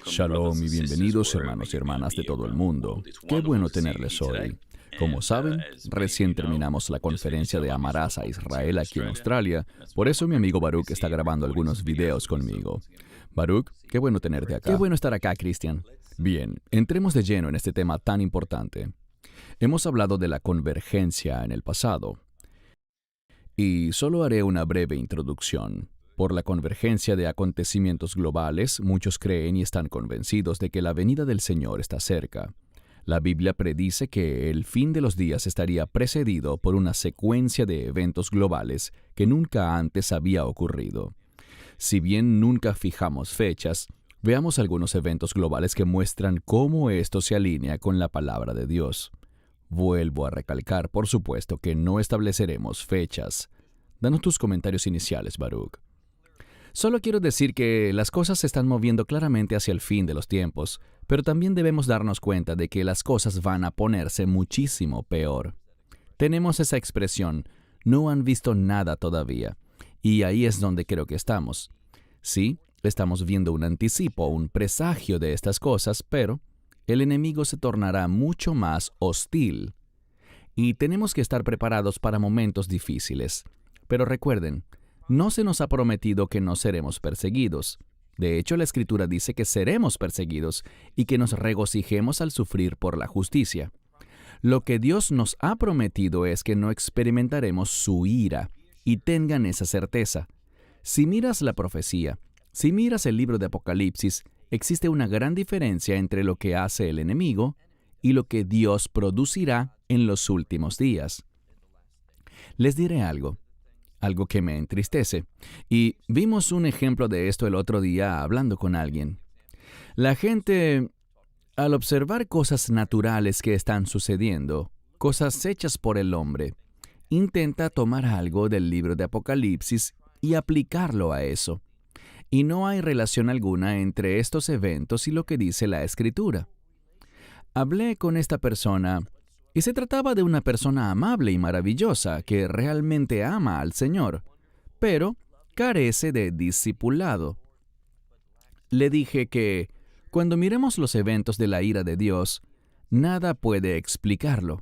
Shalom y bienvenidos hermanos y hermanas de todo el mundo. Qué bueno tenerles hoy. Como saben, recién terminamos la conferencia de Amarás a Israel aquí en Australia, por eso mi amigo Baruch está grabando algunos videos conmigo. Baruch, qué bueno tenerte acá. Qué bueno estar acá, Cristian. Bien, entremos de lleno en este tema tan importante. Hemos hablado de la convergencia en el pasado, y solo haré una breve introducción. Por la convergencia de acontecimientos globales, muchos creen y están convencidos de que la venida del Señor está cerca. La Biblia predice que el fin de los días estaría precedido por una secuencia de eventos globales que nunca antes había ocurrido. Si bien nunca fijamos fechas, veamos algunos eventos globales que muestran cómo esto se alinea con la palabra de Dios. Vuelvo a recalcar, por supuesto, que no estableceremos fechas. Danos tus comentarios iniciales, Baruch. Solo quiero decir que las cosas se están moviendo claramente hacia el fin de los tiempos, pero también debemos darnos cuenta de que las cosas van a ponerse muchísimo peor. Tenemos esa expresión, no han visto nada todavía, y ahí es donde creo que estamos. Sí, estamos viendo un anticipo, un presagio de estas cosas, pero el enemigo se tornará mucho más hostil. Y tenemos que estar preparados para momentos difíciles. Pero recuerden, no se nos ha prometido que no seremos perseguidos. De hecho, la Escritura dice que seremos perseguidos y que nos regocijemos al sufrir por la justicia. Lo que Dios nos ha prometido es que no experimentaremos su ira, y tengan esa certeza. Si miras la profecía, si miras el libro de Apocalipsis, existe una gran diferencia entre lo que hace el enemigo y lo que Dios producirá en los últimos días. Les diré algo que me entristece, y vimos un ejemplo de esto el otro día hablando con alguien. La gente, al observar cosas naturales que están sucediendo, cosas hechas por el hombre, intenta tomar algo del libro de Apocalipsis y aplicarlo a eso. Y no hay relación alguna entre estos eventos y lo que dice la Escritura. Hablé con esta persona, y se trataba de una persona amable y maravillosa que realmente ama al Señor, pero carece de discipulado. Le dije que, cuando miremos los eventos de la ira de Dios, nada puede explicarlo.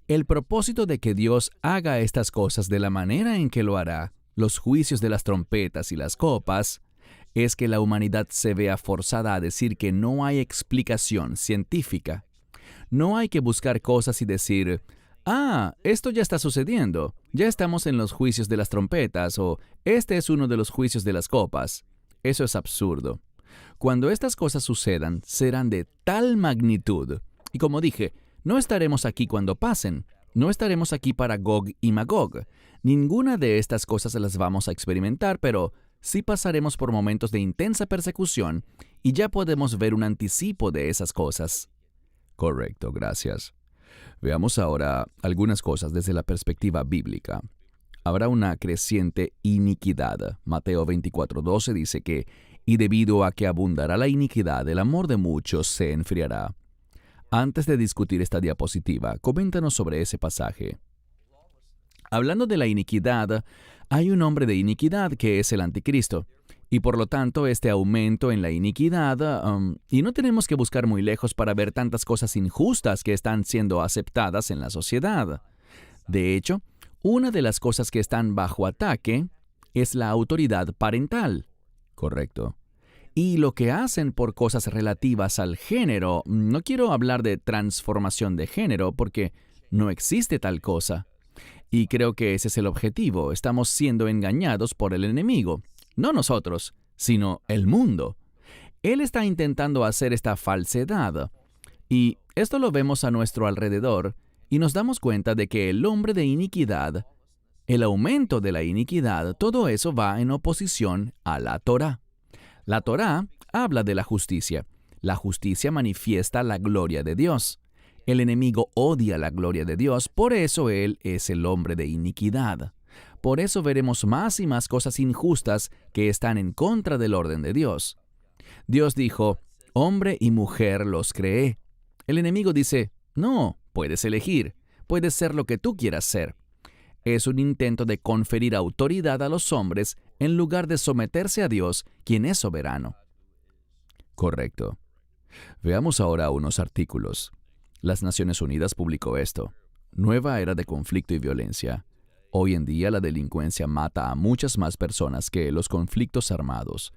El propósito de que Dios haga estas cosas de la manera en que lo hará, los juicios de las trompetas y las copas, es que la humanidad se vea forzada a decir que no hay explicación científica. No hay que buscar cosas y decir, esto ya está sucediendo, ya estamos en los juicios de las trompetas, o este es uno de los juicios de las copas. Eso es absurdo. Cuando estas cosas sucedan, serán de tal magnitud. Y como dije, no estaremos aquí cuando pasen. No estaremos aquí para Gog y Magog. Ninguna de estas cosas las vamos a experimentar, pero sí pasaremos por momentos de intensa persecución y ya podemos ver un anticipo de esas cosas. Correcto, gracias. Veamos ahora algunas cosas desde la perspectiva bíblica. Habrá una creciente iniquidad. Mateo 24:12 dice que, y debido a que abundará la iniquidad, el amor de muchos se enfriará. Antes de discutir esta diapositiva, coméntanos sobre ese pasaje. Hablando de la iniquidad, hay un hombre de iniquidad que es el anticristo. Y por lo tanto, este aumento en la iniquidad, y no tenemos que buscar muy lejos para ver tantas cosas injustas que están siendo aceptadas en la sociedad. De hecho, una de las cosas que están bajo ataque es la autoridad parental. Correcto. Y lo que hacen por cosas relativas al género, no quiero hablar de transformación de género porque no existe tal cosa. Y creo que ese es el objetivo. Estamos siendo engañados por el enemigo. No nosotros, sino el mundo. Él está intentando hacer esta falsedad. Y esto lo vemos a nuestro alrededor y nos damos cuenta de que el hombre de iniquidad, el aumento de la iniquidad, todo eso va en oposición a la Torá. La Torá habla de la justicia. La justicia manifiesta la gloria de Dios. El enemigo odia la gloria de Dios, por eso él es el hombre de iniquidad. Por eso veremos más y más cosas injustas que están en contra del orden de Dios. Dios dijo, hombre y mujer los creé. El enemigo dice, no, puedes elegir, puedes ser lo que tú quieras ser. Es un intento de conferir autoridad a los hombres en lugar de someterse a Dios, quien es soberano. Correcto. Veamos ahora unos artículos. Las Naciones Unidas publicó esto. Nueva era de conflicto y violencia. Hoy en día la delincuencia mata a muchas más personas que los conflictos armados.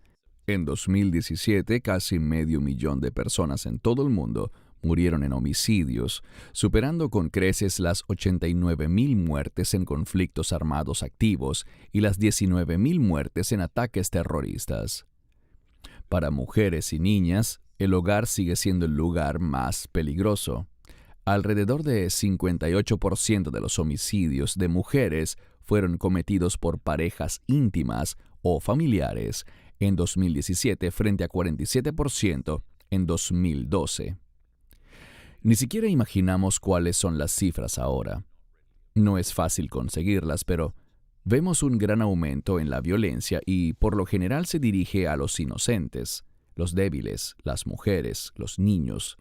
En 2017, casi 500,000 de personas en todo el mundo murieron en homicidios, superando con creces las 89,000 muertes en conflictos armados activos y las 19,000 muertes en ataques terroristas. Para mujeres y niñas, el hogar sigue siendo el lugar más peligroso. Alrededor de 58% de los homicidios de mujeres fueron cometidos por parejas íntimas o familiares en 2017 frente a 47% en 2012. Ni siquiera imaginamos cuáles son las cifras ahora. No es fácil conseguirlas, pero vemos un gran aumento en la violencia y por lo general se dirige a los inocentes, los débiles, las mujeres, los niños.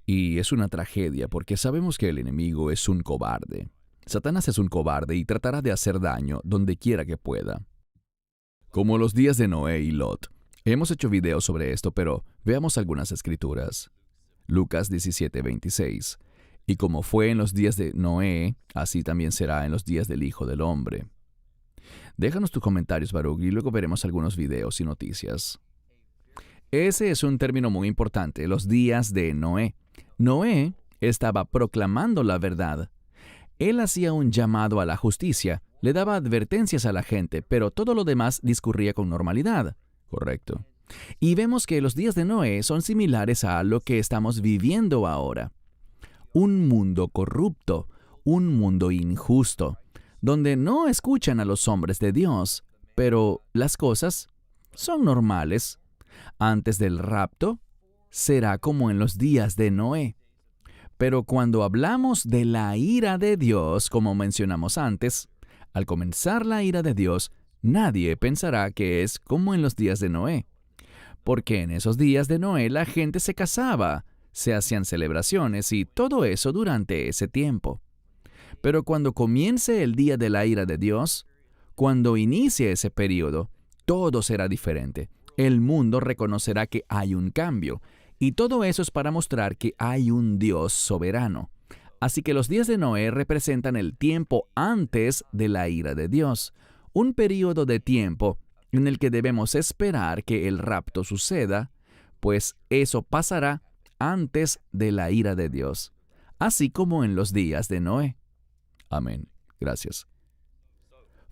Y es una tragedia porque sabemos que el enemigo es un cobarde. Satanás es un cobarde y tratará de hacer daño donde quiera que pueda. Como los días de Noé y Lot. Hemos hecho videos sobre esto, pero veamos algunas escrituras. Lucas 17:26. Y como fue en los días de Noé, así también será en los días del Hijo del Hombre. Déjanos tus comentarios, Baruch, y luego veremos algunos videos y noticias. Ese es un término muy importante, los días de Noé. Noé estaba proclamando la verdad. Él hacía un llamado a la justicia, le daba advertencias a la gente, pero todo lo demás discurría con normalidad. Correcto. Y vemos que los días de Noé son similares a lo que estamos viviendo ahora. Un mundo corrupto, un mundo injusto, donde no escuchan a los hombres de Dios, pero las cosas son normales. Antes del rapto, será como en los días de Noé. Pero cuando hablamos de la ira de Dios, como mencionamos antes, al comenzar la ira de Dios, nadie pensará que es como en los días de Noé. Porque en esos días de Noé la gente se casaba, se hacían celebraciones y todo eso durante ese tiempo. Pero cuando comience el día de la ira de Dios, cuando inicie ese periodo, todo será diferente. El mundo reconocerá que hay un cambio, y todo eso es para mostrar que hay un Dios soberano. Así que los días de Noé representan el tiempo antes de la ira de Dios, un periodo de tiempo en el que debemos esperar que el rapto suceda, pues eso pasará antes de la ira de Dios, así como en los días de Noé. Amén. Gracias.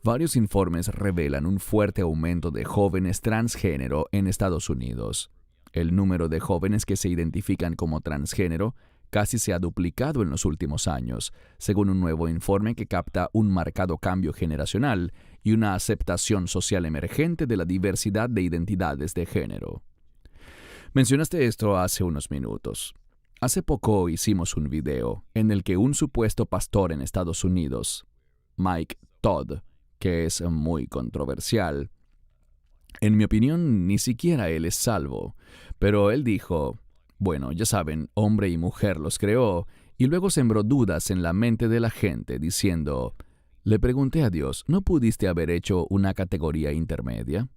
Varios informes revelan un fuerte aumento de jóvenes transgénero en Estados Unidos. El número de jóvenes que se identifican como transgénero casi se ha duplicado en los últimos años, según un nuevo informe que capta un marcado cambio generacional y una aceptación social emergente de la diversidad de identidades de género. Mencionaste esto hace unos minutos. Hace poco hicimos un video en el que un supuesto pastor en Estados Unidos, Mike Todd, que es muy controversial, en mi opinión ni siquiera él es salvo, pero él dijo, bueno, ya saben, hombre y mujer los creó, y luego sembró dudas en la mente de la gente diciendo, le pregunté a Dios, ¿no pudiste haber hecho una categoría intermedia?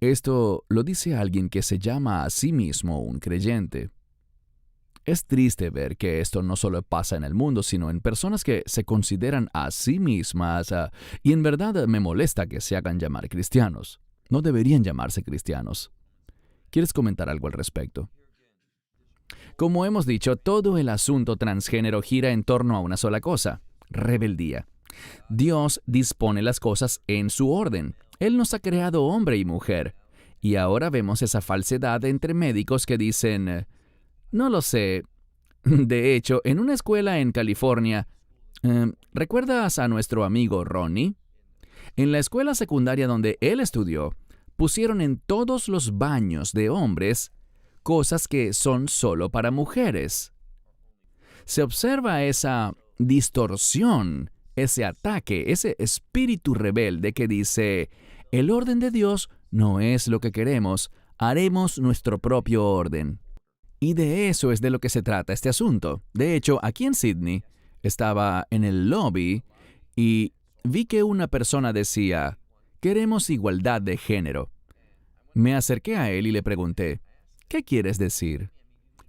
Esto lo dice alguien que se llama a sí mismo un creyente. Es triste ver que esto no solo pasa en el mundo, sino en personas que se consideran a sí mismas, y en verdad me molesta que se hagan llamar cristianos. No deberían llamarse cristianos. ¿Quieres comentar algo al respecto? Como hemos dicho, todo el asunto transgénero gira en torno a una sola cosa: rebeldía. Dios dispone las cosas en su orden. Él nos ha creado hombre y mujer. Y ahora vemos esa falsedad entre médicos que dicen, no lo sé. De hecho, en una escuela en California, ¿recuerdas a nuestro amigo Ronnie? En la escuela secundaria donde él estudió, pusieron en todos los baños de hombres cosas que son solo para mujeres. Se observa esa distorsión, ese ataque, ese espíritu rebelde que dice, el orden de Dios no es lo que queremos, haremos nuestro propio orden. Y de eso es de lo que se trata este asunto. De hecho, aquí en Sydney, estaba en el lobby y vi que una persona decía, queremos igualdad de género. Me acerqué a él y le pregunté, ¿qué quieres decir?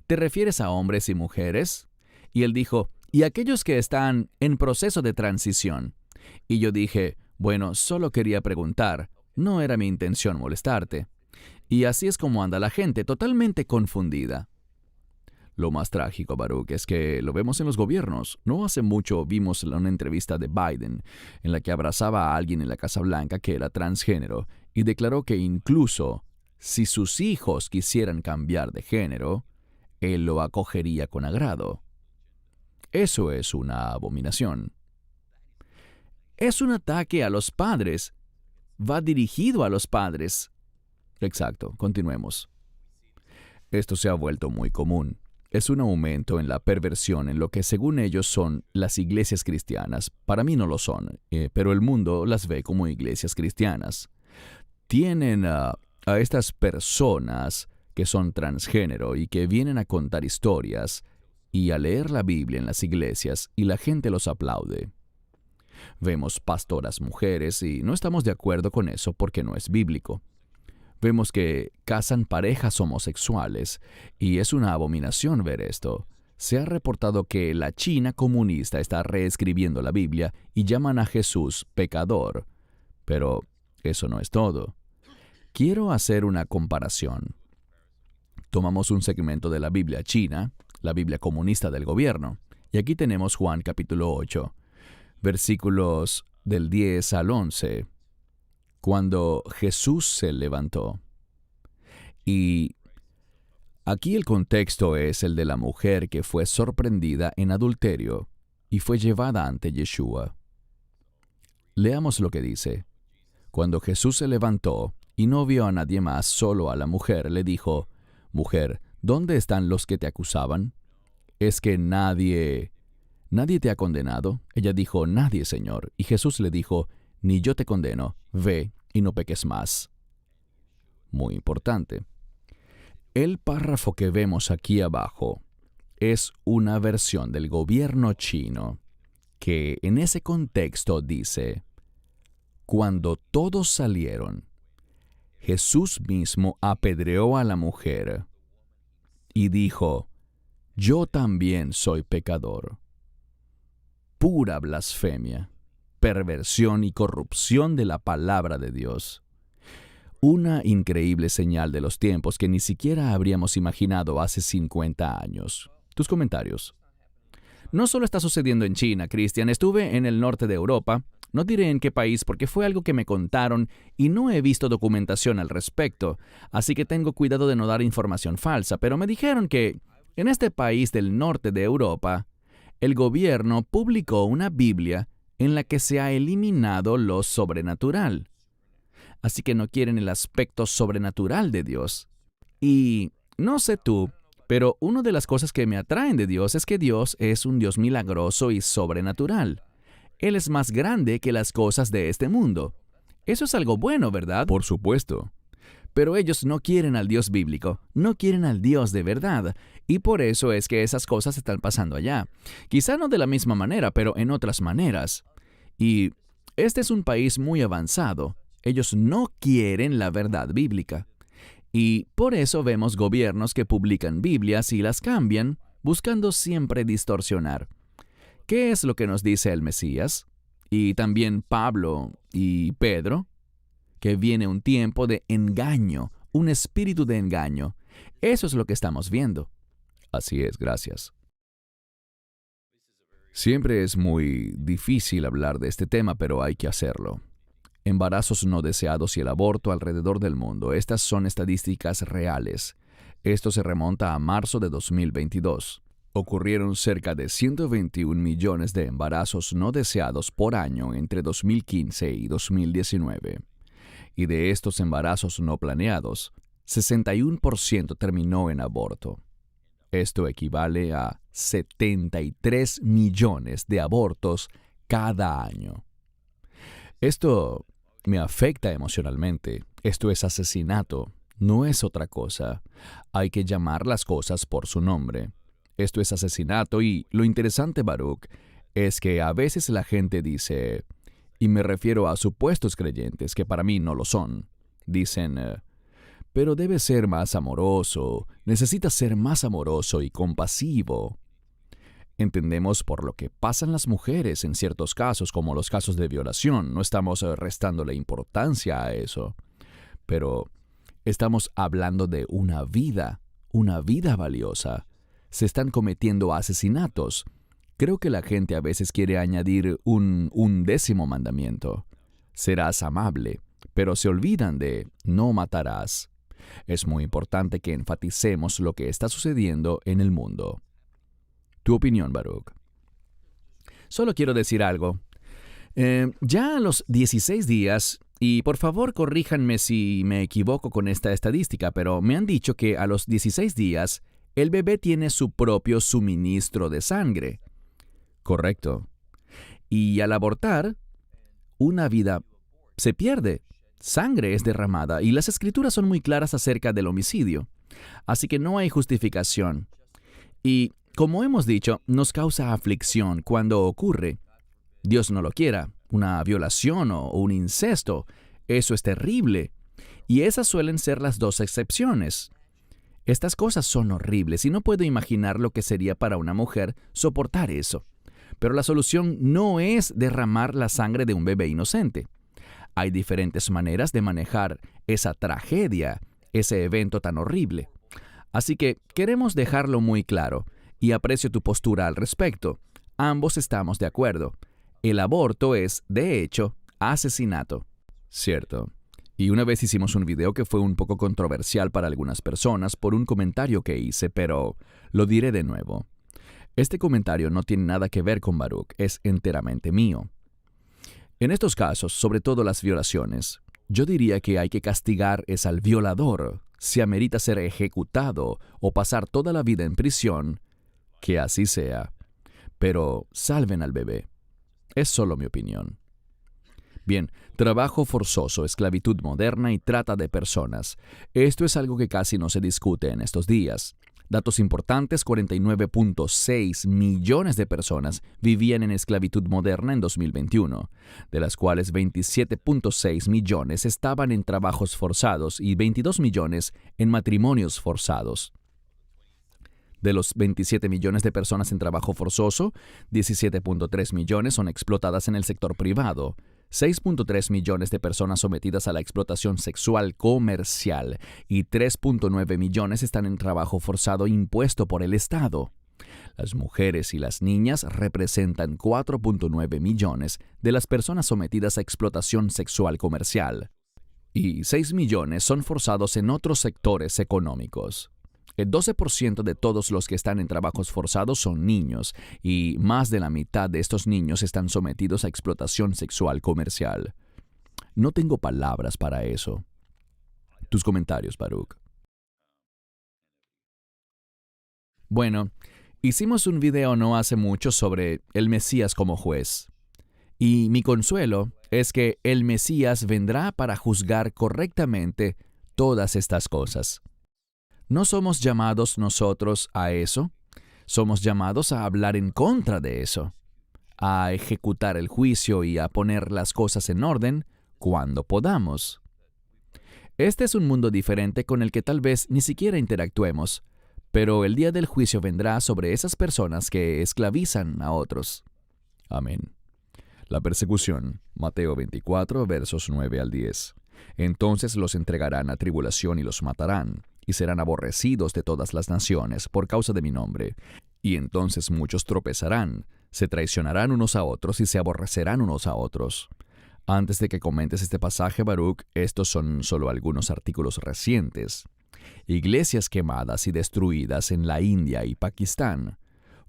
¿Te refieres a hombres y mujeres? Y él dijo, y aquellos que están en proceso de transición. Y yo dije, bueno, solo quería preguntar, no era mi intención molestarte. Y así es como anda la gente, totalmente confundida. Lo más trágico, Baruch, es que lo vemos en los gobiernos. No hace mucho vimos una entrevista de Biden en la que abrazaba a alguien en la Casa Blanca que era transgénero y declaró que incluso si sus hijos quisieran cambiar de género, él lo acogería con agrado. Eso es una abominación. Es un ataque a los padres. Va dirigido a los padres. Exacto, continuemos. Esto se ha vuelto muy común. Es un aumento en la perversión en lo que según ellos son las iglesias cristianas. Para mí no lo son, pero el mundo las ve como iglesias cristianas. Tienen a estas personas que son transgénero y que vienen a contar historias y a leer la Biblia en las iglesias y la gente los aplaude. Vemos pastoras mujeres y no estamos de acuerdo con eso porque no es bíblico. Vemos que casan parejas homosexuales y es una abominación ver esto. Se ha reportado que la China comunista está reescribiendo la Biblia y llaman a Jesús pecador. Pero eso no es todo. Quiero hacer una comparación. Tomamos un segmento de la Biblia china, la Biblia comunista del gobierno, y aquí tenemos Juan capítulo 8, versículos del 10 al 11. Cuando Jesús se levantó. Y aquí el contexto es el de la mujer que fue sorprendida en adulterio y fue llevada ante Yeshua. Leamos lo que dice. Cuando Jesús se levantó y no vio a nadie más, solo a la mujer, le dijo, «Mujer, ¿dónde están los que te acusaban? ¿Es que nadie te ha condenado?» Ella dijo, «Nadie, Señor». Y Jesús le dijo, «Ni yo te condeno, ve y no peques más». Muy importante. El párrafo que vemos aquí abajo es una versión del gobierno chino que en ese contexto dice, cuando todos salieron, Jesús mismo apedreó a la mujer y dijo, «Yo también soy pecador». Pura blasfemia, perversión y corrupción de la palabra de Dios. Una increíble señal de los tiempos que ni siquiera habríamos imaginado hace 50 años. Tus comentarios. No solo está sucediendo en China, Cristian. Estuve en el norte de Europa. No diré en qué país porque fue algo que me contaron y no he visto documentación al respecto, así que tengo cuidado de no dar información falsa, pero me dijeron que en este país del norte de Europa, el gobierno publicó una Biblia en la que se ha eliminado lo sobrenatural. Así que no quieren el aspecto sobrenatural de Dios. Y no sé tú, pero una de las cosas que me atraen de Dios es que Dios es un Dios milagroso y sobrenatural. Él es más grande que las cosas de este mundo. Eso es algo bueno, ¿verdad? Por supuesto. Pero ellos no quieren al Dios bíblico, no quieren al Dios de verdad, y por eso es que esas cosas están pasando allá. Quizá no de la misma manera, pero en otras maneras. Y este es un país muy avanzado. Ellos no quieren la verdad bíblica. Y por eso vemos gobiernos que publican Biblias y las cambian, buscando siempre distorsionar. ¿Qué es lo que nos dice el Mesías? Y también Pablo y Pedro, que viene un tiempo de engaño, un espíritu de engaño. Eso es lo que estamos viendo. Así es, gracias. Siempre es muy difícil hablar de este tema, pero hay que hacerlo. Embarazos no deseados y el aborto alrededor del mundo. Estas son estadísticas reales. Esto se remonta a marzo de 2022. Ocurrieron cerca de 121 millones de embarazos no deseados por año entre 2015 y 2019. Y de estos embarazos no planeados, 61% terminó en aborto. Esto equivale a 73 millones de abortos cada año. Esto me afecta emocionalmente. Esto es asesinato, no es otra cosa. Hay que llamar las cosas por su nombre. Esto es asesinato y lo interesante, Baruch, es que a veces la gente dice, y me refiero a supuestos creyentes que para mí no lo son, dicen, pero debe ser más amoroso, necesita ser más amoroso y compasivo. Entendemos por lo que pasan las mujeres en ciertos casos, como los casos de violación. No estamos restándole importancia a eso, pero estamos hablando de una vida valiosa. Se están cometiendo asesinatos. Creo que la gente a veces quiere añadir un 10º mandamiento. Serás amable, pero se olvidan de no matarás. Es muy importante que enfaticemos lo que está sucediendo en el mundo. Tu opinión, Baruch. Solo quiero decir algo. Ya a los 16 días, y por favor corríjanme si me equivoco con esta estadística, pero me han dicho que a los 16 días el bebé tiene su propio suministro de sangre. Correcto. Y al abortar, una vida se pierde. Sangre es derramada y las escrituras son muy claras acerca del homicidio. Así que no hay justificación. Y como hemos dicho, nos causa aflicción cuando ocurre. Dios no lo quiera, una violación o un incesto. Eso es terrible. Y esas suelen ser las dos excepciones. Estas cosas son horribles y no puedo imaginar lo que sería para una mujer soportar eso. Pero la solución no es derramar la sangre de un bebé inocente. Hay diferentes maneras de manejar esa tragedia, ese evento tan horrible. Así que queremos dejarlo muy claro. Y aprecio tu postura al respecto. Ambos estamos de acuerdo. El aborto es, de hecho, asesinato. Cierto. Y una vez hicimos un video que fue un poco controversial para algunas personas por un comentario que hice, pero lo diré de nuevo. Este comentario no tiene nada que ver con Baruch, es enteramente mío. En estos casos, sobre todo las violaciones, yo diría que hay que castigar es al violador. Si amerita ser ejecutado o pasar toda la vida en prisión, que así sea, pero salven al bebé. Es solo mi opinión. Bien, trabajo forzoso, esclavitud moderna y trata de personas. Esto es algo que casi no se discute en estos días. Datos importantes: 49.6 millones de personas vivían en esclavitud moderna en 2021, de las cuales 27.6 millones estaban en trabajos forzados y 22 millones en matrimonios forzados. De los 27 millones de personas en trabajo forzoso, 17.3 millones son explotadas en el sector privado, 6.3 millones de personas sometidas a la explotación sexual comercial y 3.9 millones están en trabajo forzado impuesto por el Estado. Las mujeres y las niñas representan 4.9 millones de las personas sometidas a explotación sexual comercial y 6 millones son forzados en otros sectores económicos. El 12% de todos los que están en trabajos forzados son niños, y más de la mitad de estos niños están sometidos a explotación sexual comercial. No tengo palabras para eso. Tus comentarios, Baruch. Bueno, hicimos un video no hace mucho sobre el Mesías como juez. Y mi consuelo es que el Mesías vendrá para juzgar correctamente todas estas cosas. ¿No somos llamados nosotros a eso? Somos llamados a hablar en contra de eso, a ejecutar el juicio y a poner las cosas en orden cuando podamos. Este es un mundo diferente con el que tal vez ni siquiera interactuemos, pero el día del juicio vendrá sobre esas personas que esclavizan a otros. Amén. La persecución, Mateo 24, versos 9 al 10. Entonces los entregarán a tribulación y los matarán, y serán aborrecidos de todas las naciones por causa de mi nombre. Y entonces muchos tropezarán, se traicionarán unos a otros y se aborrecerán unos a otros. Antes de que comentes este pasaje, Baruch, estos son solo algunos artículos recientes. Iglesias quemadas y destruidas en la India y Pakistán.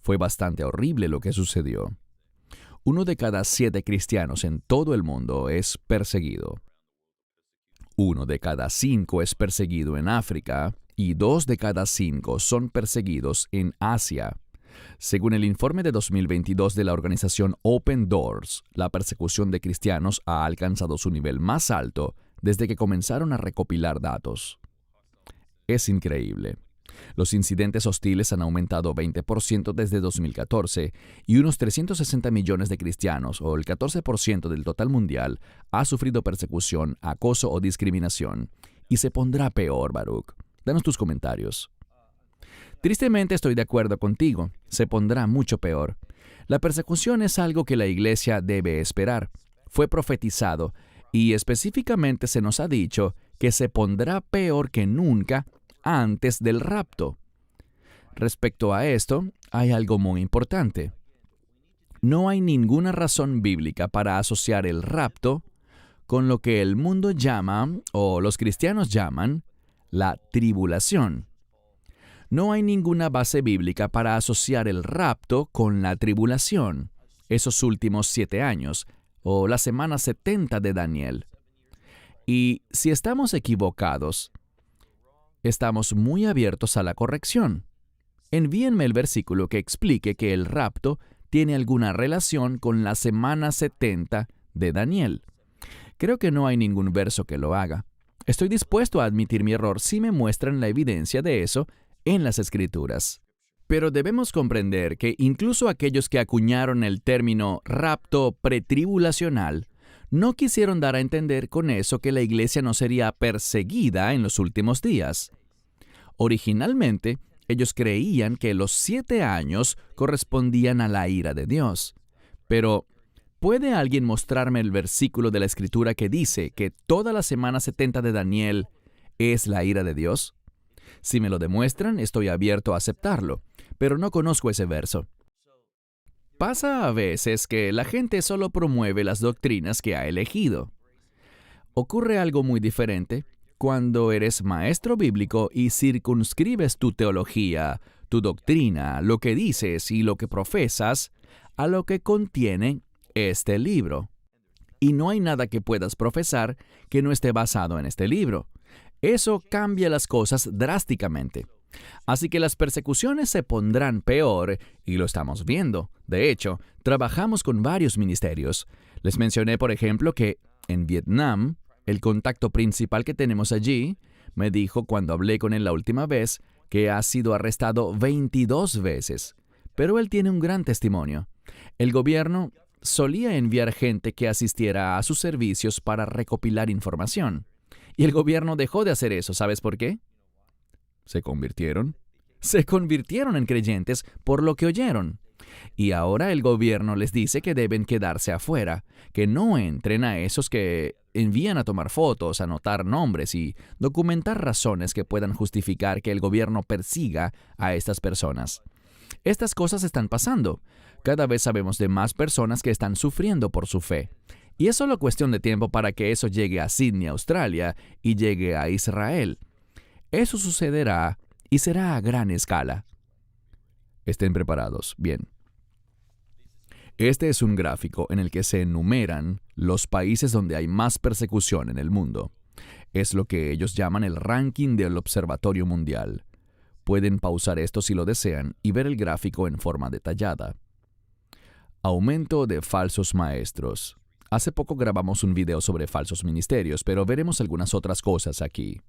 Fue bastante horrible lo que sucedió. 1 de cada 7 cristianos en todo el mundo es perseguido. 1 de cada 5 es perseguido en África y 2 de cada 5 son perseguidos en Asia. Según el informe de 2022 de la organización Open Doors, la persecución de cristianos ha alcanzado su nivel más alto desde que comenzaron a recopilar datos. Es increíble. Los incidentes hostiles han aumentado 20% desde 2014 y unos 360 millones de cristianos, o el 14% del total mundial, ha sufrido persecución, acoso o discriminación. y se pondrá peor, Baruch. Danos tus comentarios. Tristemente estoy de acuerdo contigo, se pondrá mucho peor. La persecución es algo que la iglesia debe esperar. Fue profetizado y específicamente se nos ha dicho que se pondrá peor que nunca antes del rapto. Respecto a esto, hay algo muy importante. No hay ninguna razón bíblica para asociar el rapto con lo que el mundo llama, o los cristianos llaman, la tribulación. No hay ninguna base bíblica para asociar el rapto con la tribulación, esos últimos 7 años, o la semana 70 de Daniel. Y si estamos equivocados, estamos muy abiertos a la corrección. Envíenme el versículo que explique que el rapto tiene alguna relación con la semana 70 de Daniel. Creo que no hay ningún verso que lo haga. Estoy dispuesto a admitir mi error si me muestran la evidencia de eso en las Escrituras. Pero debemos comprender que incluso aquellos que acuñaron el término rapto pretribulacional no quisieron dar a entender con eso que la iglesia no sería perseguida en los últimos días. Originalmente, ellos creían que los 7 años correspondían a la ira de Dios. Pero, ¿puede alguien mostrarme el versículo de la Escritura que dice que toda la semana 70 de Daniel es la ira de Dios? Si me lo demuestran, estoy abierto a aceptarlo, pero no conozco ese verso. Pasa a veces que la gente solo promueve las doctrinas que ha elegido. Ocurre algo muy diferente cuando eres maestro bíblico y circunscribes tu teología, tu doctrina, lo que dices y lo que profesas a lo que contiene este libro. Y no hay nada que puedas profesar que no esté basado en este libro. Eso cambia las cosas drásticamente. Así que las persecuciones se pondrán peor, y lo estamos viendo. De hecho, trabajamos con varios ministerios. Les mencioné, por ejemplo, que en Vietnam, el contacto principal que tenemos allí me dijo cuando hablé con él la última vez que ha sido arrestado 22 veces. Pero él tiene un gran testimonio. El gobierno solía enviar gente que asistiera a sus servicios para recopilar información. Y el gobierno dejó de hacer eso. ¿Sabes por qué? ¿Se convirtieron? Se convirtieron en creyentes por lo que oyeron. Y ahora el gobierno les dice que deben quedarse afuera, que no entren a esos que envían a tomar fotos, anotar nombres y documentar razones que puedan justificar que el gobierno persiga a estas personas. Estas cosas están pasando. Cada vez sabemos de más personas que están sufriendo por su fe. Y es solo cuestión de tiempo para que eso llegue a Sydney, Australia, y llegue a Israel. Eso sucederá y será a gran escala. Estén preparados. Bien. Este es un gráfico en el que se enumeran los países donde hay más persecución en el mundo. Es lo que ellos llaman el ranking del Observatorio Mundial. Pueden pausar esto si lo desean y ver el gráfico en forma detallada. Aumento de falsos maestros. Hace poco grabamos un video sobre falsos ministerios, pero veremos algunas otras cosas aquí.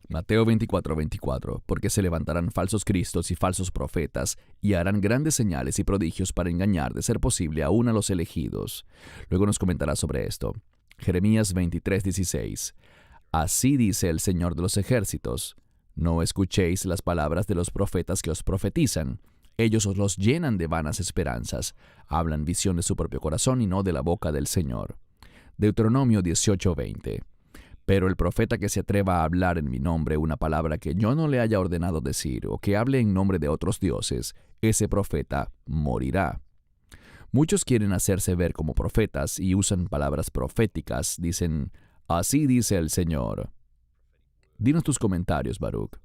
Mateo 24:24, porque se levantarán falsos cristos y falsos profetas, y harán grandes señales y prodigios para engañar, de ser posible, aún a los elegidos. Luego nos comentará sobre esto. Jeremías 23:16. Así dice el Señor de los ejércitos: no escuchéis las palabras de los profetas que os profetizan. Ellos os los llenan de vanas esperanzas. Hablan visión de su propio corazón y no de la boca del Señor. Deuteronomio 18:20. Pero el profeta que se atreva a hablar en mi nombre una palabra que yo no le haya ordenado decir, o que hable en nombre de otros dioses, ese profeta morirá. Muchos quieren hacerse ver como profetas y usan palabras proféticas. Dicen, así dice el Señor. Dinos tus comentarios, Baruch.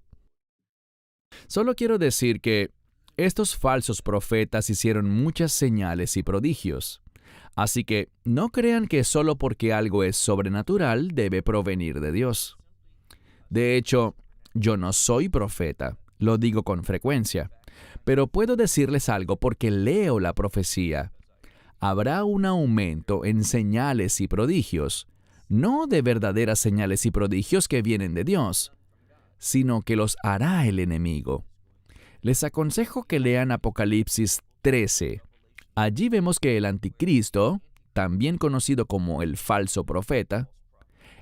Solo quiero decir que estos falsos profetas hicieron muchas señales y prodigios. Así que no crean que solo porque algo es sobrenatural debe provenir de Dios. De hecho, yo no soy profeta, lo digo con frecuencia, pero puedo decirles algo porque leo la profecía. Habrá un aumento en señales y prodigios, no de verdaderas señales y prodigios que vienen de Dios, sino que los hará el enemigo. Les aconsejo que lean Apocalipsis 13. Allí vemos que el anticristo, también conocido como el falso profeta,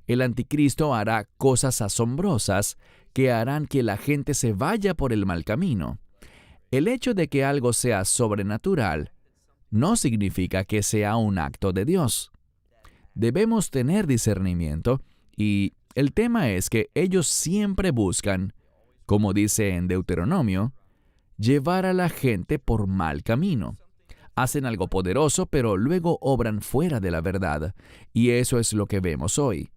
el anticristo hará cosas asombrosas que harán que la gente se vaya por el mal camino. El hecho de que algo sea sobrenatural no significa que sea un acto de Dios. Debemos tener discernimiento y el tema es que ellos siempre buscan, como dice en Deuteronomio, llevar a la gente por mal camino. Hacen algo poderoso, pero luego obran fuera de la verdad, y eso es lo que vemos hoy.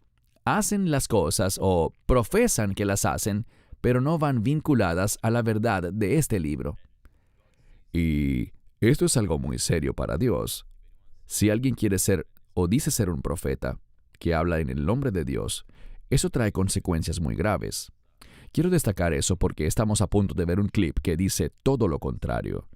Hacen las cosas o profesan que las hacen, pero no van vinculadas a la verdad de este libro. Y esto es algo muy serio para Dios. Si alguien quiere ser o dice ser un profeta que habla en el nombre de Dios, eso trae consecuencias muy graves. Quiero destacar eso porque estamos a punto de ver un clip que dice todo lo contrario.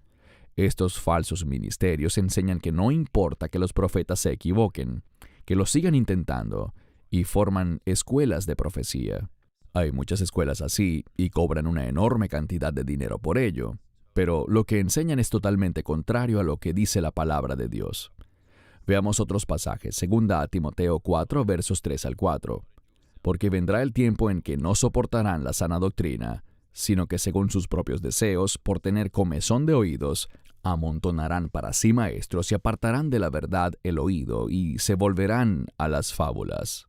Estos falsos ministerios enseñan que no importa que los profetas se equivoquen, que lo sigan intentando, y forman escuelas de profecía. Hay muchas escuelas así y cobran una enorme cantidad de dinero por ello, pero lo que enseñan es totalmente contrario a lo que dice la palabra de Dios. Veamos otros pasajes, 2 Timoteo 4, versos 3 al 4. Porque vendrá el tiempo en que no soportarán la sana doctrina, sino que según sus propios deseos, por tener comezón de oídos, amontonarán para sí maestros y apartarán de la verdad el oído y se volverán a las fábulas.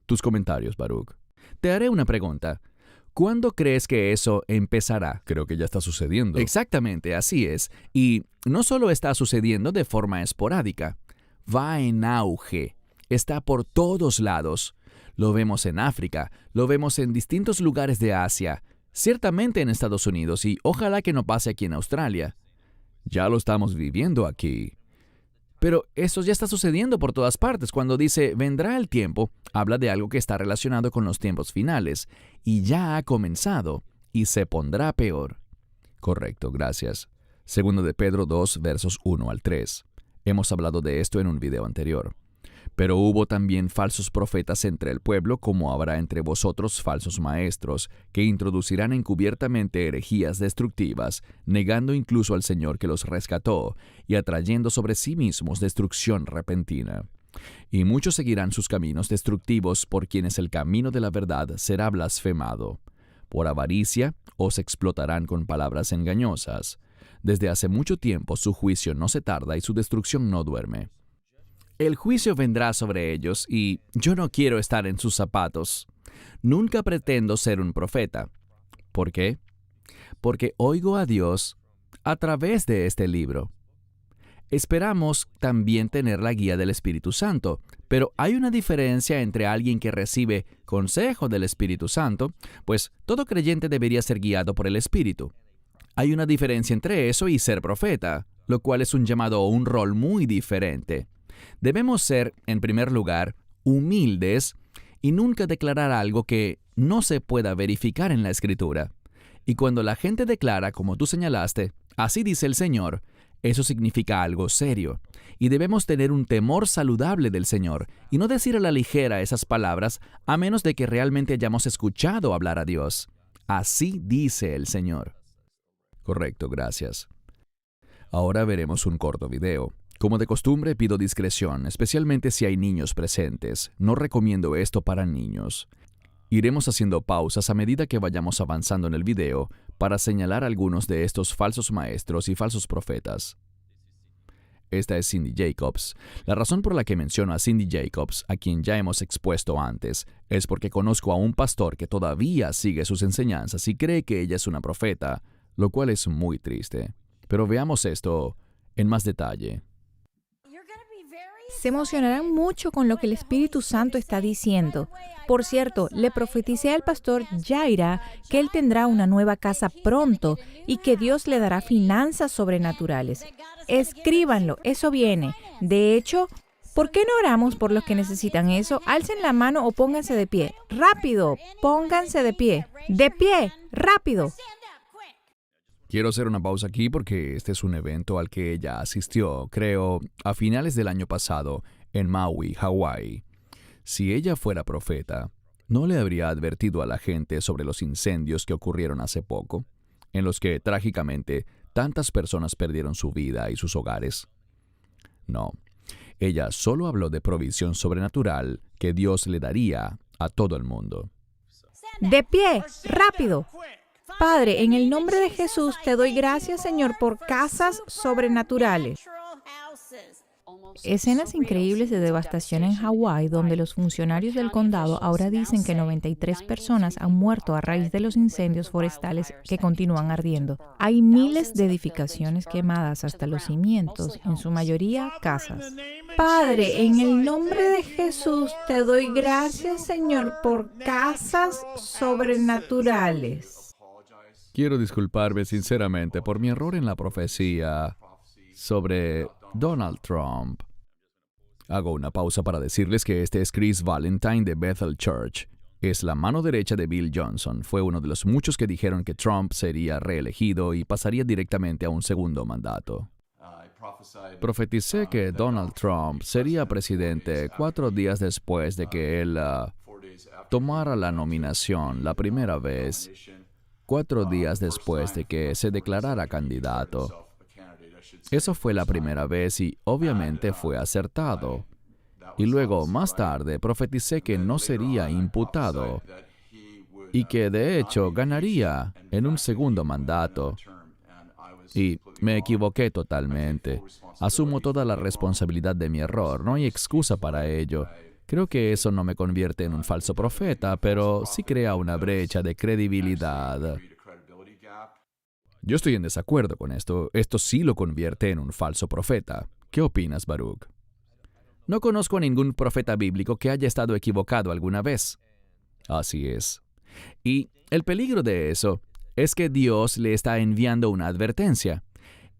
Tus comentarios, Baruch. Te haré una pregunta. ¿Cuándo crees que eso empezará? Creo que ya está sucediendo. Exactamente, así es. Y no solo está sucediendo de forma esporádica, va en auge. Está por todos lados. Lo vemos en África, lo vemos en distintos lugares de Asia, ciertamente en Estados Unidos y ojalá que no pase aquí en Australia. Ya lo estamos viviendo aquí. Pero eso ya está sucediendo por todas partes. Cuando dice vendrá el tiempo, habla de algo que está relacionado con los tiempos finales y ya ha comenzado y se pondrá peor. Correcto, gracias. 2 de Pedro 2, versos 1 al 3. Hemos hablado de esto en un video anterior. Pero hubo también falsos profetas entre el pueblo, como habrá entre vosotros falsos maestros, que introducirán encubiertamente herejías destructivas, negando incluso al Señor que los rescató, y atrayendo sobre sí mismos destrucción repentina. Y muchos seguirán sus caminos destructivos, por quienes el camino de la verdad será blasfemado. Por avaricia os explotarán con palabras engañosas. Desde hace mucho tiempo su juicio no se tarda y su destrucción no duerme. El juicio vendrá sobre ellos y yo no quiero estar en sus zapatos. Nunca pretendo ser un profeta. ¿Por qué? Porque oigo a Dios a través de este libro. Esperamos también tener la guía del Espíritu Santo, pero hay una diferencia entre alguien que recibe consejo del Espíritu Santo, pues todo creyente debería ser guiado por el Espíritu. Hay una diferencia entre eso y ser profeta, lo cual es un llamado o un rol muy diferente. Debemos ser, en primer lugar, humildes y nunca declarar algo que no se pueda verificar en la Escritura. Y cuando la gente declara, como tú señalaste, así dice el Señor, eso significa algo serio. Y debemos tener un temor saludable del Señor y no decir a la ligera esas palabras a menos de que realmente hayamos escuchado hablar a Dios. Así dice el Señor. Correcto, gracias. Ahora veremos un corto video. Como de costumbre, pido discreción, especialmente si hay niños presentes. No recomiendo esto para niños. Iremos haciendo pausas a medida que vayamos avanzando en el video para señalar algunos de estos falsos maestros y falsos profetas. Esta es Cindy Jacobs. La razón por la que menciono a Cindy Jacobs, a quien ya hemos expuesto antes, es porque conozco a un pastor que todavía sigue sus enseñanzas y cree que ella es una profeta, lo cual es muy triste. Pero veamos esto en más detalle. Se emocionarán mucho con lo que el Espíritu Santo está diciendo. Por cierto, le profeticé al pastor Jaira que él tendrá una nueva casa pronto y que Dios le dará finanzas sobrenaturales. Escríbanlo, eso viene. De hecho, ¿por qué no oramos por los que necesitan eso? Alcen la mano o pónganse de pie. ¡Rápido! Pónganse de pie. ¡De pie! ¡Rápido! Quiero hacer una pausa aquí porque este es un evento al que ella asistió, creo, a finales del año pasado, en Maui, Hawái. Si ella fuera profeta, ¿no le habría advertido a la gente sobre los incendios que ocurrieron hace poco, en los que, trágicamente, tantas personas perdieron su vida y sus hogares? No. Ella solo habló de provisión sobrenatural que Dios le daría a todo el mundo. De pie, rápido. Padre, en el nombre de Jesús te doy gracias, Señor, por casas sobrenaturales. Escenas increíbles de devastación en Hawái, donde los funcionarios del condado ahora dicen que 93 personas han muerto a raíz de los incendios forestales que continúan ardiendo. Hay miles de edificaciones quemadas hasta los cimientos, en su mayoría casas. Padre, en el nombre de Jesús te doy gracias, Señor, por casas sobrenaturales. Quiero disculparme sinceramente por mi error en la profecía sobre Donald Trump. Hago una pausa para decirles que este es Chris Valentine de Bethel Church. Es la mano derecha de Bill Johnson. Fue uno de los muchos que dijeron que Trump sería reelegido y pasaría directamente a un segundo mandato. Profeticé que Donald Trump sería presidente 4 días después de que él tomara la nominación la primera vez, 4 días después de que se declarara candidato. Eso fue la primera vez y obviamente fue acertado. Y luego, más tarde, profeticé que no sería imputado y que de hecho ganaría en un segundo mandato. Y me equivoqué totalmente. Asumo toda la responsabilidad de mi error. No hay excusa para ello. Creo que eso no me convierte en un falso profeta, pero sí crea una brecha de credibilidad. Yo estoy en desacuerdo con esto. Esto sí lo convierte en un falso profeta. ¿Qué opinas, Baruch? No conozco a ningún profeta bíblico que haya estado equivocado alguna vez. Así es. Y el peligro de eso es que Dios le está enviando una advertencia.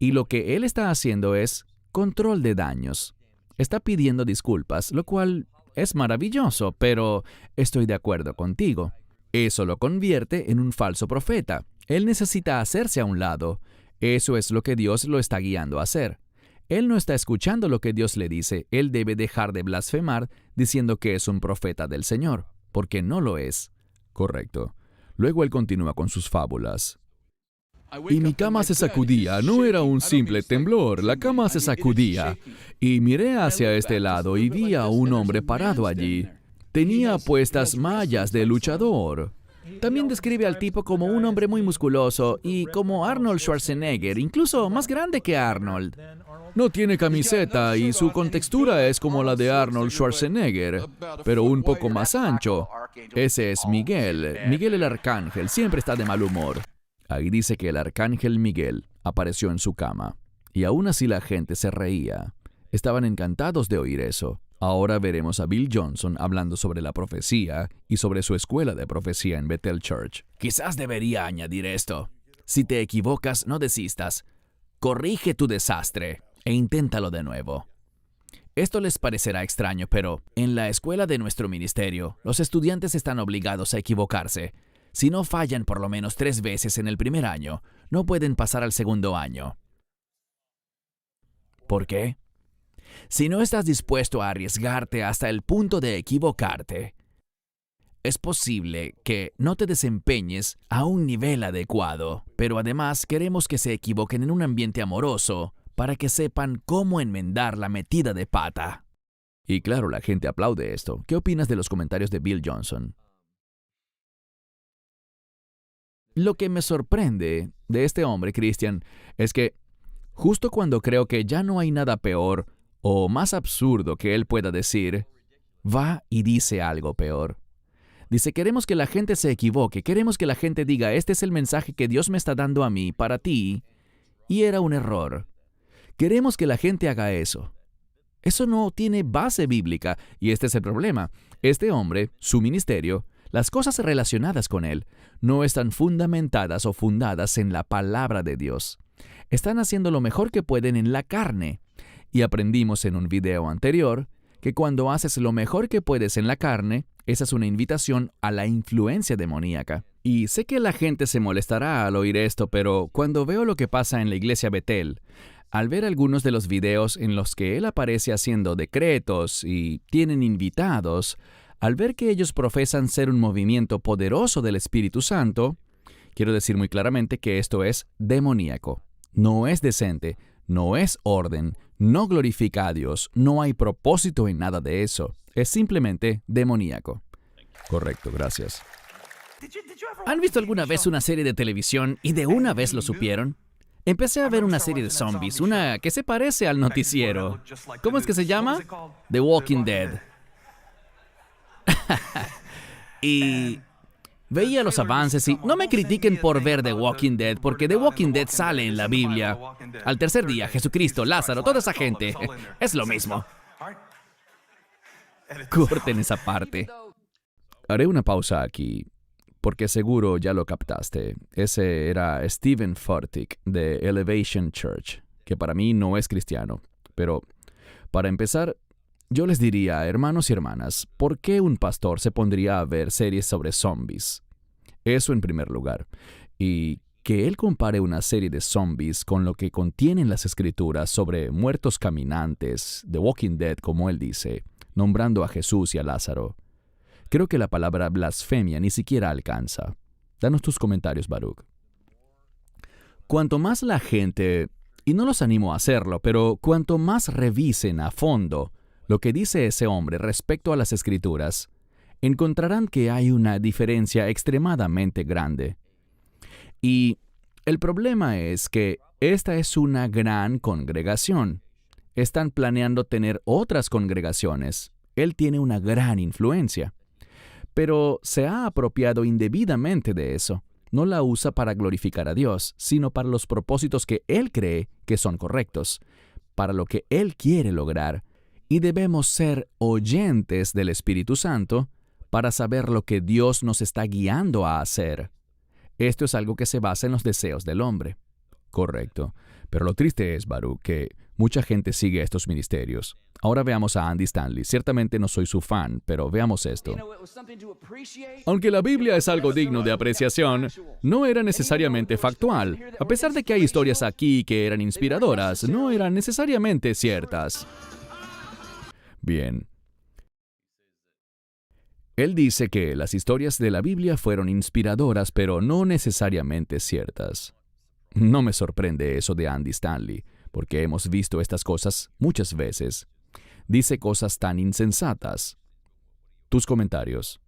Y lo que Él está haciendo es control de daños. Está pidiendo disculpas, lo cual es maravilloso, pero estoy de acuerdo contigo. Eso lo convierte en un falso profeta. Él necesita hacerse a un lado. Eso es lo que Dios lo está guiando a hacer. Él no está escuchando lo que Dios le dice. Él debe dejar de blasfemar diciendo que es un profeta del Señor, porque no lo es. Correcto. Luego él continúa con sus fábulas. Y mi cama se sacudía. No era un simple temblor. La cama se sacudía. Y miré hacia este lado y vi a un hombre parado allí. Tenía puestas mallas de luchador. También describe al tipo como un hombre muy musculoso y como Arnold Schwarzenegger, incluso más grande que Arnold. No tiene camiseta y su contextura es como la de Arnold Schwarzenegger, pero un poco más ancho. Ese es Miguel. Miguel el arcángel siempre está de mal humor. Ahí dice que el arcángel Miguel apareció en su cama. Y aún así la gente se reía. Estaban encantados de oír eso. Ahora veremos a Bill Johnson hablando sobre la profecía y sobre su escuela de profecía en Bethel Church. Quizás debería añadir esto. Si te equivocas, no desistas. Corrige tu desastre e inténtalo de nuevo. Esto les parecerá extraño, pero en la escuela de nuestro ministerio, los estudiantes están obligados a equivocarse. Si no fallan por lo menos 3 veces en el primer año, no pueden pasar al segundo año. ¿Por qué? Si no estás dispuesto a arriesgarte hasta el punto de equivocarte, es posible que no te desempeñes a un nivel adecuado, pero además queremos que se equivoquen en un ambiente amoroso para que sepan cómo enmendar la metida de pata. Y claro, la gente aplaude esto. ¿Qué opinas de los comentarios de Bill Johnson? Lo que me sorprende de este hombre, Christian, es que justo cuando creo que ya no hay nada peor o más absurdo que él pueda decir, va y dice algo peor. Dice, queremos que la gente se equivoque, queremos que la gente diga, este es el mensaje que Dios me está dando a mí, para ti, y era un error. Queremos que la gente haga eso. Eso no tiene base bíblica, y este es el problema. Este hombre, su ministerio, las cosas relacionadas con él, no están fundamentadas o fundadas en la palabra de Dios. Están haciendo lo mejor que pueden en la carne. Y aprendimos en un video anterior que cuando haces lo mejor que puedes en la carne, esa es una invitación a la influencia demoníaca. Y sé que la gente se molestará al oír esto, pero cuando veo lo que pasa en la iglesia Bethel, al ver algunos de los videos en los que él aparece haciendo decretos y tienen invitados, al ver que ellos profesan ser un movimiento poderoso del Espíritu Santo, quiero decir muy claramente que esto es demoníaco. No es decente, No es orden, no glorifica a Dios, no hay propósito en nada de eso. Es simplemente demoníaco. Correcto, gracias. ¿Han visto alguna vez una serie de televisión y de una vez lo supieron? Empecé a ver una serie de zombies, una que se parece al noticiero. ¿Cómo es que se llama? The Walking Dead. Y veía los avances y no me critiquen por ver The Walking Dead, porque The Walking Dead sale en la Biblia. Al tercer día, Jesucristo, Lázaro, toda esa gente. Es lo mismo. Corten esa parte. Haré una pausa aquí, porque seguro ya lo captaste. Ese era Stephen Furtick de Elevation Church, que para mí no es cristiano. Pero, para empezar, yo les diría, hermanos y hermanas, ¿por qué un pastor se pondría a ver series sobre zombies? Eso en primer lugar. Y que él compare una serie de zombies con lo que contienen las escrituras sobre muertos caminantes, The Walking Dead, como él dice, nombrando a Jesús y a Lázaro. Creo que la palabra blasfemia ni siquiera alcanza. Danos tus comentarios, Baruch. Cuanto más la gente, y no los animo a hacerlo, pero cuanto más revisen a fondo lo que dice ese hombre respecto a las Escrituras, encontrarán que hay una diferencia extremadamente grande. Y el problema es que esta es una gran congregación. Están planeando tener otras congregaciones. Él tiene una gran influencia. Pero se ha apropiado indebidamente de eso. No la usa para glorificar a Dios, sino para los propósitos que Él cree que son correctos, para lo que Él quiere lograr. Y debemos ser oyentes del Espíritu Santo para saber lo que Dios nos está guiando a hacer. Esto es algo que se basa en los deseos del hombre. Correcto. Pero lo triste es, Baruch, que mucha gente sigue estos ministerios. Ahora veamos a Andy Stanley. Ciertamente no soy su fan, pero veamos esto. Aunque la Biblia es algo digno de apreciación, no era necesariamente factual. A pesar de que hay historias aquí que eran inspiradoras, no eran necesariamente ciertas. Bien. Él dice que las historias de la Biblia fueron inspiradoras, pero no necesariamente ciertas. No me sorprende eso de Andy Stanley, porque hemos visto estas cosas muchas veces. Dice cosas tan insensatas. Tus comentarios.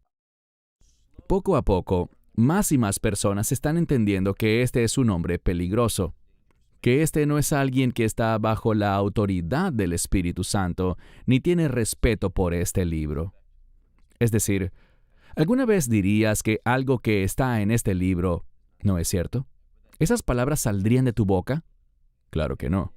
Poco a poco, más y más personas están entendiendo que este es un hombre peligroso, que este no es alguien que está bajo la autoridad del Espíritu Santo, ni tiene respeto por este libro. Es decir, ¿alguna vez dirías que algo que está en este libro no es cierto? ¿Esas palabras saldrían de tu boca? Claro que no.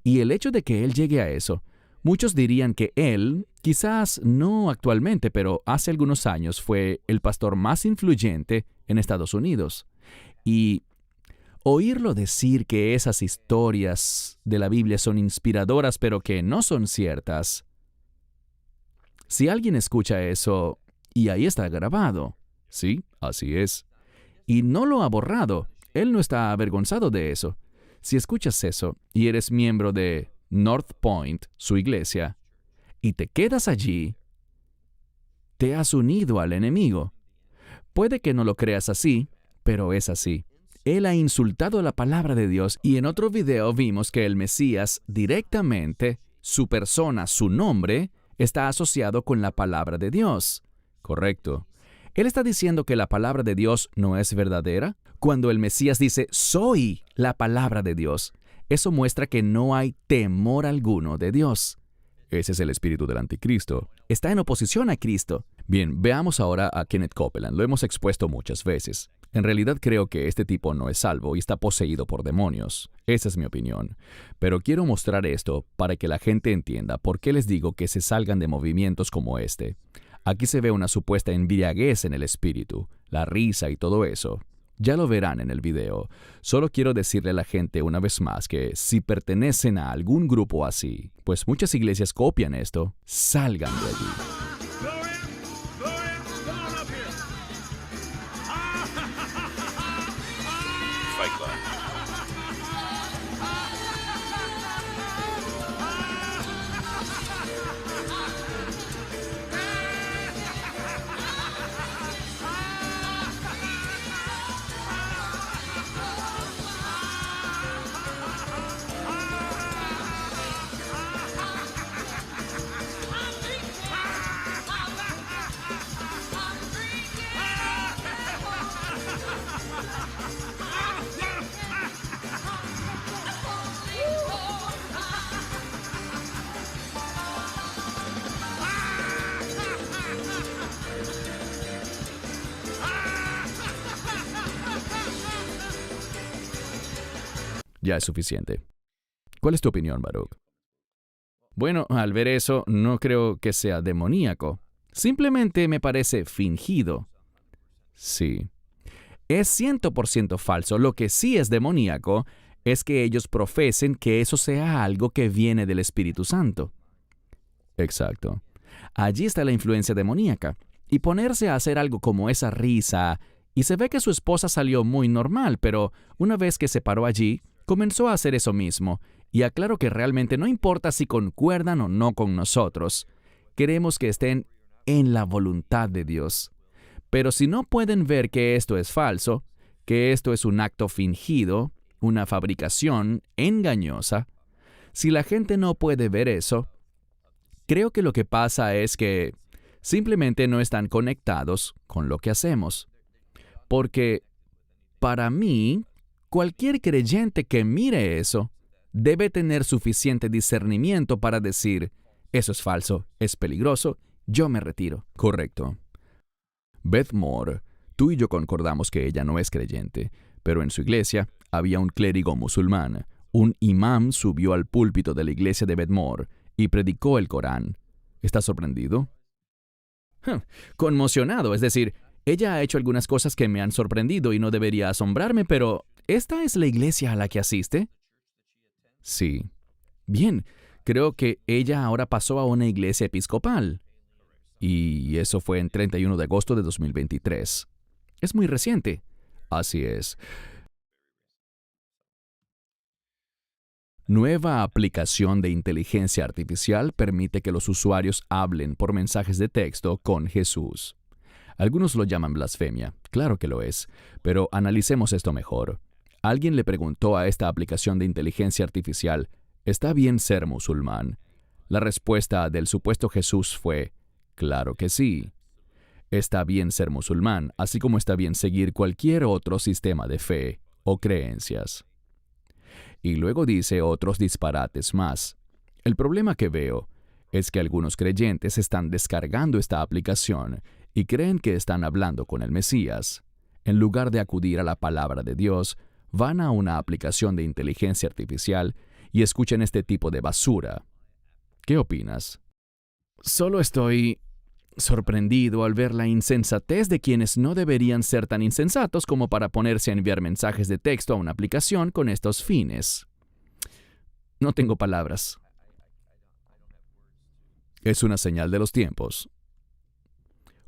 Y el hecho de que él llegue a eso, muchos dirían que él, quizás no actualmente, pero hace algunos años fue el pastor más influyente en Estados Unidos. Y oírlo decir que esas historias de la Biblia son inspiradoras, pero que no son ciertas. Si alguien escucha eso, y ahí está grabado, sí, así es, y no lo ha borrado, él no está avergonzado de eso. Si escuchas eso y eres miembro de North Point, su iglesia, y te quedas allí, te has unido al enemigo. Puede que no lo creas así, pero es así. Él ha insultado la palabra de Dios y en otro video vimos que el Mesías directamente, su persona, su nombre, está asociado con la palabra de Dios. Correcto. Él está diciendo que la palabra de Dios no es verdadera. Cuando el Mesías dice, soy la palabra de Dios, eso muestra que no hay temor alguno de Dios. Ese es el espíritu del anticristo. Está en oposición a Cristo. Bien, veamos ahora a Kenneth Copeland. Lo hemos expuesto muchas veces. En realidad creo que este tipo no es salvo y está poseído por demonios. Esa es mi opinión. Pero quiero mostrar esto para que la gente entienda por qué les digo que se salgan de movimientos como este. Aquí se ve una supuesta embriaguez en el espíritu, la risa y todo eso. Ya lo verán en el video. Solo quiero decirle a la gente una vez más que si pertenecen a algún grupo así, pues muchas iglesias copian esto, salgan de allí. Ya es suficiente. ¿Cuál es tu opinión, Baruch? Bueno, al ver eso, no creo que sea demoníaco. Simplemente me parece fingido. Sí. Es 100% falso. Lo que sí es demoníaco es que ellos profesen que eso sea algo que viene del Espíritu Santo. Exacto. Allí está la influencia demoníaca. Y ponerse a hacer algo como esa risa, y se ve que su esposa salió muy normal, pero una vez que se paró allí, comenzó a hacer eso mismo. Y aclaro que realmente no importa si concuerdan o no con nosotros. Queremos que estén en la voluntad de Dios. Pero si no pueden ver que esto es falso, que esto es un acto fingido, una fabricación engañosa, si la gente no puede ver eso, creo que lo que pasa es que simplemente no están conectados con lo que hacemos. Porque, para mí, cualquier creyente que mire eso debe tener suficiente discernimiento para decir, eso es falso, es peligroso, yo me retiro. Correcto. Beth Moore, tú y yo concordamos que ella no es creyente, pero en su iglesia había un clérigo musulmán. Un imam subió al púlpito de la iglesia de Beth Moore y predicó el Corán. ¿Estás sorprendido? Conmocionado, es decir, ella ha hecho algunas cosas que me han sorprendido y no debería asombrarme, pero ¿esta es la iglesia a la que asiste? Sí. Bien, creo que ella ahora pasó a una iglesia episcopal. Y eso fue en 31 de agosto de 2023. Es muy reciente. Así es. Nueva aplicación de inteligencia artificial permite que los usuarios hablen por mensajes de texto con Jesús. Algunos lo llaman blasfemia. Claro que lo es. Pero analicemos esto mejor. Alguien le preguntó a esta aplicación de inteligencia artificial, ¿está bien ser musulmán? La respuesta del supuesto Jesús fue, claro que sí. Está bien ser musulmán, así como está bien seguir cualquier otro sistema de fe o creencias. Y luego dice otros disparates más. El problema que veo es que algunos creyentes están descargando esta aplicación y creen que están hablando con el Mesías. En lugar de acudir a la palabra de Dios, van a una aplicación de inteligencia artificial y escuchan este tipo de basura. ¿Qué opinas? Solo estoy sorprendido al ver la insensatez de quienes no deberían ser tan insensatos como para ponerse a enviar mensajes de texto a una aplicación con estos fines. No tengo palabras. Es una señal de los tiempos.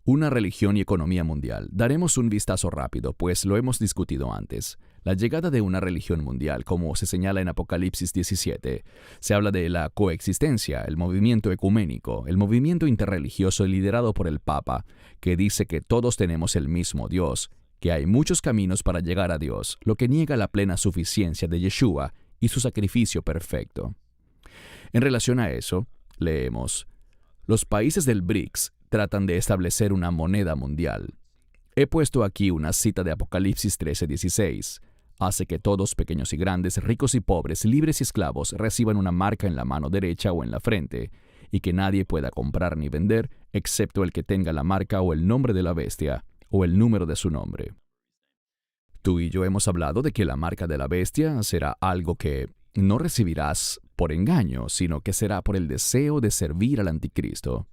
Una religión y economía mundial. Daremos un vistazo rápido, pues lo hemos discutido antes. La llegada de una religión mundial, como se señala en Apocalipsis 17, se habla de la coexistencia, el movimiento ecuménico, el movimiento interreligioso liderado por el Papa, que dice que todos tenemos el mismo Dios, que hay muchos caminos para llegar a Dios, lo que niega la plena suficiencia de Yeshua y su sacrificio perfecto. En relación a eso, leemos, los países del BRICS tratan de establecer una moneda mundial. He puesto aquí una cita de Apocalipsis 13:16. Hace que todos, pequeños y grandes, ricos y pobres, libres y esclavos, reciban una marca en la mano derecha o en la frente, y que nadie pueda comprar ni vender, excepto el que tenga la marca o el nombre de la bestia, o el número de su nombre. Tú y yo hemos hablado de que la marca de la bestia será algo que no recibirás por engaño, sino que será por el deseo de servir al anticristo.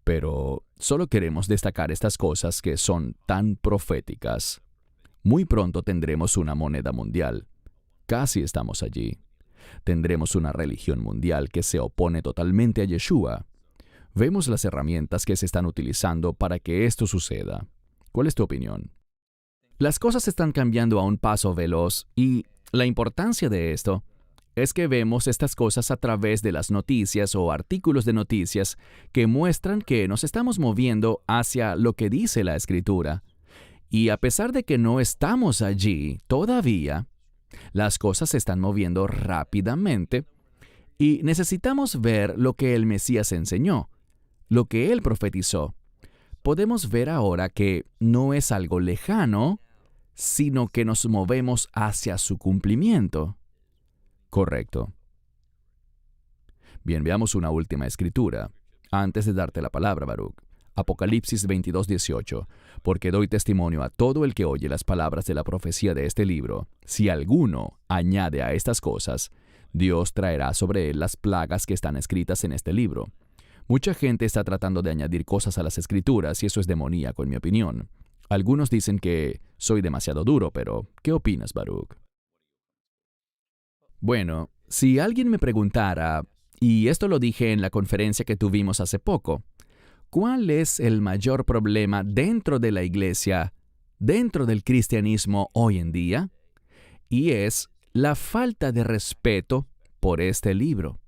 Pero solo queremos destacar estas cosas que son tan proféticas. Muy pronto tendremos una moneda mundial. Casi estamos allí. Tendremos una religión mundial que se opone totalmente a Yeshua. Vemos las herramientas que se están utilizando para que esto suceda. ¿Cuál es tu opinión? Las cosas están cambiando a un paso veloz y la importancia de esto es que vemos estas cosas a través de las noticias o artículos de noticias que muestran que nos estamos moviendo hacia lo que dice la Escritura. Y a pesar de que no estamos allí todavía, las cosas se están moviendo rápidamente y necesitamos ver lo que el Mesías enseñó, lo que él profetizó. Podemos ver ahora que no es algo lejano, sino que nos movemos hacia su cumplimiento. Correcto. Bien, veamos una última escritura, antes de darte la palabra, Baruch. Apocalipsis 22:18. Porque doy testimonio a todo el que oye las palabras de la profecía de este libro. Si alguno añade a estas cosas, Dios traerá sobre él las plagas que están escritas en este libro. Mucha gente está tratando de añadir cosas a las escrituras y eso es demoníaco, en mi opinión. Algunos dicen que soy demasiado duro, pero ¿qué opinas, Baruch? Bueno, si alguien me preguntara, y esto lo dije en la conferencia que tuvimos hace poco, ¿cuál es el mayor problema dentro de la iglesia, dentro del cristianismo hoy en día? Y es la falta de respeto por este libro.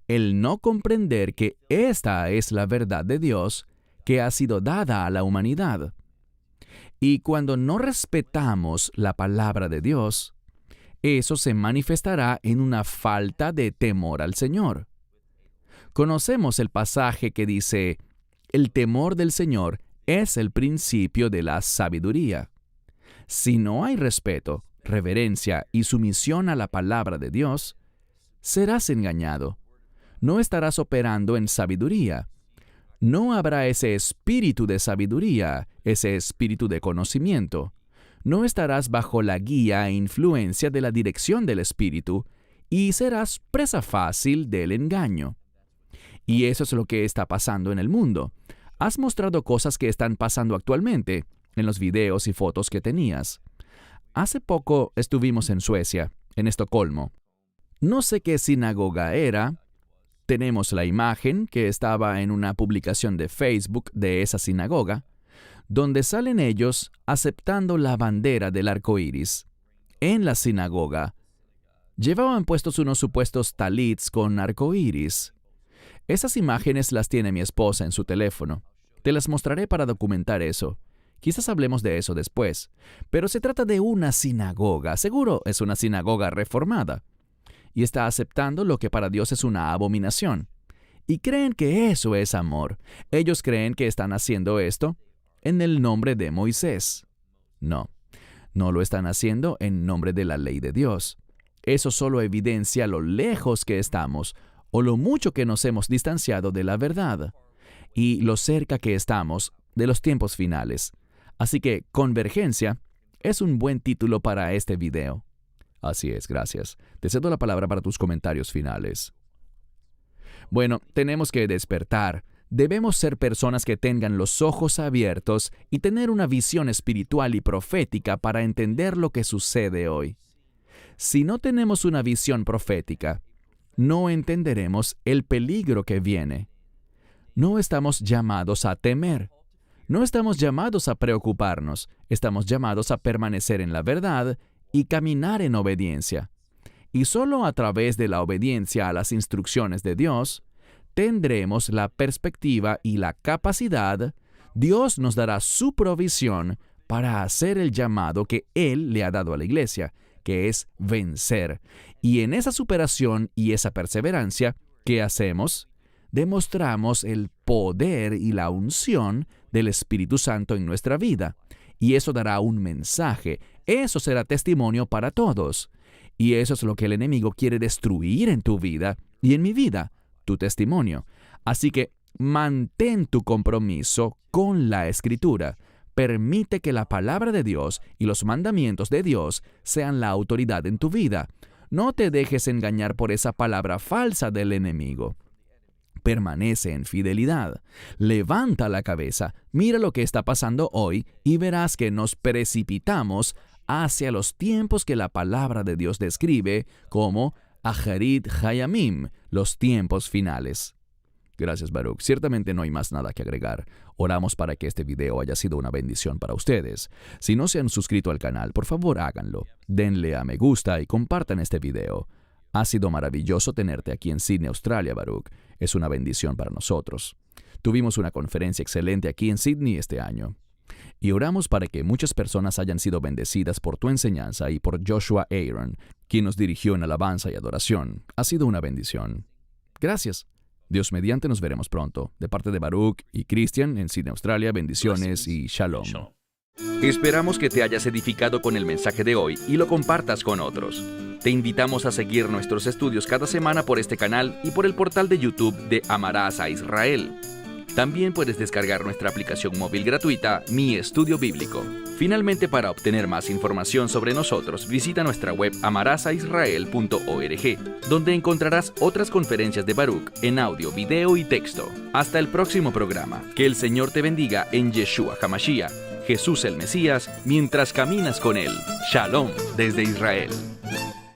El no comprender que esta es la verdad de Dios que ha sido dada a la humanidad. Y cuando no respetamos la palabra de Dios, eso se manifestará en una falta de temor al Señor. Conocemos el pasaje que dice: el temor del Señor es el principio de la sabiduría. Si no hay respeto, reverencia y sumisión a la palabra de Dios, serás engañado. No estarás operando en sabiduría. No habrá ese espíritu de sabiduría, ese espíritu de conocimiento. No estarás bajo la guía e influencia de la dirección del Espíritu y serás presa fácil del engaño. Y eso es lo que está pasando en el mundo. Has mostrado cosas que están pasando actualmente en los videos y fotos que tenías. Hace poco estuvimos en Suecia, en Estocolmo. No sé qué sinagoga era. Tenemos la imagen que estaba en una publicación de Facebook de esa sinagoga, donde salen ellos aceptando la bandera del arco iris. En la sinagoga llevaban puestos unos supuestos talits con arco iris. Esas imágenes las tiene mi esposa en su teléfono. Te las mostraré para documentar eso. Quizás hablemos de eso después. Pero se trata de una sinagoga. Seguro es una sinagoga reformada. Y está aceptando lo que para Dios es una abominación. Y creen que eso es amor. Ellos creen que están haciendo esto en el nombre de Moisés. No, no lo están haciendo en nombre de la ley de Dios. Eso solo evidencia lo lejos que estamos o lo mucho que nos hemos distanciado de la verdad y lo cerca que estamos de los tiempos finales. Así que Convergencia es un buen título para este video. Así es, gracias. Te cedo la palabra para tus comentarios finales. Bueno, tenemos que despertar. Debemos ser personas que tengan los ojos abiertos y tener una visión espiritual y profética para entender lo que sucede hoy. Si no tenemos una visión profética, no entenderemos el peligro que viene. No estamos llamados a temer. No estamos llamados a preocuparnos. Estamos llamados a permanecer en la verdad y caminar en obediencia. Y solo a través de la obediencia a las instrucciones de Dios, tendremos la perspectiva y la capacidad. Dios nos dará su provisión para hacer el llamado que Él le ha dado a la iglesia, que es vencer. Y en esa superación y esa perseverancia, ¿qué hacemos? Demostramos el poder y la unción del Espíritu Santo en nuestra vida. Y eso dará un mensaje. Eso será testimonio para todos. Y eso es lo que el enemigo quiere destruir en tu vida y en mi vida, tu testimonio. Así que mantén tu compromiso con la Escritura. Permite que la palabra de Dios y los mandamientos de Dios sean la autoridad en tu vida. No te dejes engañar por esa palabra falsa del enemigo. Permanece en fidelidad. Levanta la cabeza, mira lo que está pasando hoy y verás que nos precipitamos hacia los tiempos que la palabra de Dios describe como Aharit Hayamim, los tiempos finales. Gracias, Baruch. Ciertamente no hay más nada que agregar. Oramos para que este video haya sido una bendición para ustedes. Si no se han suscrito al canal, por favor háganlo. Denle a me gusta y compartan este video. Ha sido maravilloso tenerte aquí en Sydney, Australia, Baruch. Es una bendición para nosotros. Tuvimos una conferencia excelente aquí en Sydney este año. Y oramos para que muchas personas hayan sido bendecidas por tu enseñanza y por Joshua Aaron, quien nos dirigió en alabanza y adoración. Ha sido una bendición. Gracias. Dios mediante nos veremos pronto. De parte de Baruch y Christian en Sydney, Australia, bendiciones y shalom. Esperamos que te hayas edificado con el mensaje de hoy y lo compartas con otros. Te invitamos a seguir nuestros estudios cada semana por este canal y por el portal de YouTube de Amarás a Israel. También puedes descargar nuestra aplicación móvil gratuita, Mi Estudio Bíblico. Finalmente, para obtener más información sobre nosotros, visita nuestra web amarasaisrael.org, donde encontrarás otras conferencias de Baruch en audio, video y texto. Hasta el próximo programa. Que el Señor te bendiga en Yeshua HaMashiach, Jesús el Mesías, mientras caminas con Él. Shalom desde Israel.